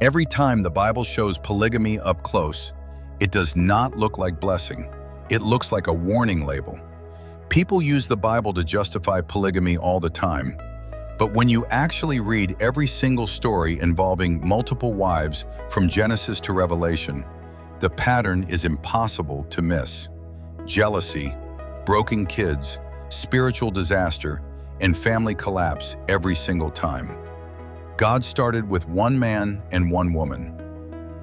Every time the Bible shows polygamy up close, it does not look like blessing. It looks like a warning label. People use the Bible to justify polygamy all the time, but when you actually read every single story involving multiple wives from Genesis to Revelation, the pattern is impossible to miss. Jealousy, broken kids, spiritual disaster, and family collapse every single time. God started with one man and one woman.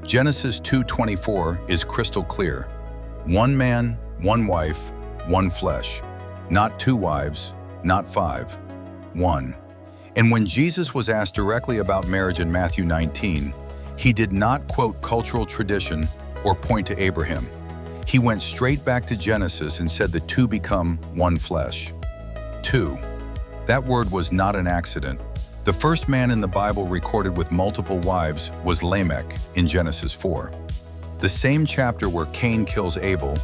Genesis 2:24 is crystal clear. One man, one wife, one flesh. Not two wives, not five, one. And when Jesus was asked directly about marriage in Matthew 19, he did not quote cultural tradition or point to Abraham. He went straight back to Genesis and said the two become one flesh. Two. That word was not an accident. The first man in the Bible recorded with multiple wives was Lamech in Genesis 4. The same chapter where Cain kills Abel,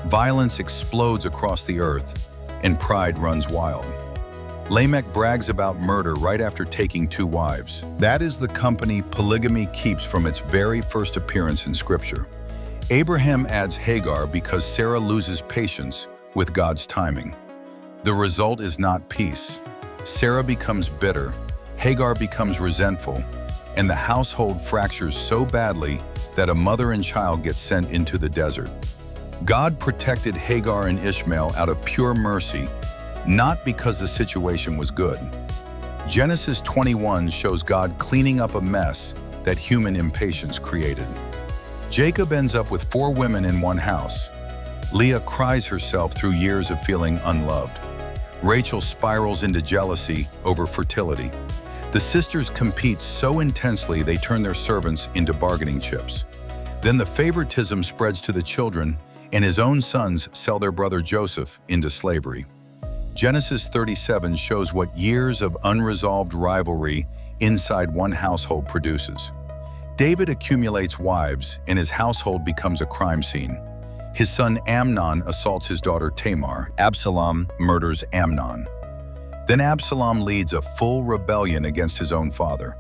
violence explodes across the earth, and pride runs wild. Lamech brags about murder right after taking two wives. That is the company polygamy keeps from its very first appearance in Scripture. Abraham adds Hagar because Sarah loses patience with God's timing. The result is not peace. Sarah becomes bitter, Hagar becomes resentful, and the household fractures so badly that a mother and child get sent into the desert. God protected Hagar and Ishmael out of pure mercy, not because the situation was good. Genesis 21 shows God cleaning up a mess that human impatience created. Jacob ends up with 4 women in one house. Leah cries herself through years of feeling unloved. Rachel spirals into jealousy over fertility. The sisters compete so intensely they turn their servants into bargaining chips. Then the favoritism spreads to the children, and his own sons sell their brother Joseph into slavery. Genesis 37 shows what years of unresolved rivalry inside one household produces. David accumulates wives, and his household becomes a crime scene. His son Amnon assaults his daughter Tamar. Absalom murders Amnon. Then Absalom leads a full rebellion against his own father.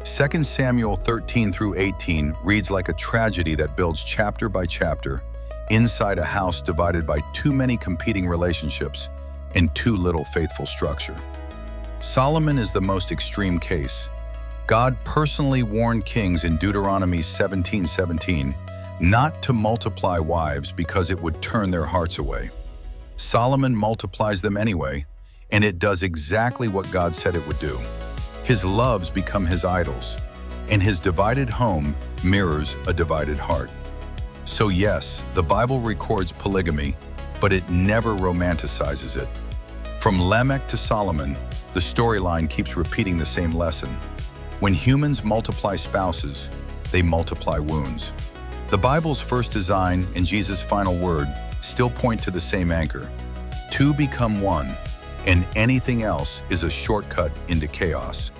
2 Samuel 13 through 18 reads like a tragedy that builds chapter by chapter inside a house divided by too many competing relationships and too little faithful structure. Solomon is the most extreme case. God personally warned kings in Deuteronomy 17:17 not to multiply wives because it would turn their hearts away. Solomon multiplies them anyway, and it does exactly what God said it would do. His loves become his idols, and his divided home mirrors a divided heart. So yes, the Bible records polygamy, but it never romanticizes it. From Lamech to Solomon, the storyline keeps repeating the same lesson. When humans multiply spouses, they multiply wounds. The Bible's first design and Jesus' final word still point to the same anchor. Two become one, and anything else is a shortcut into chaos.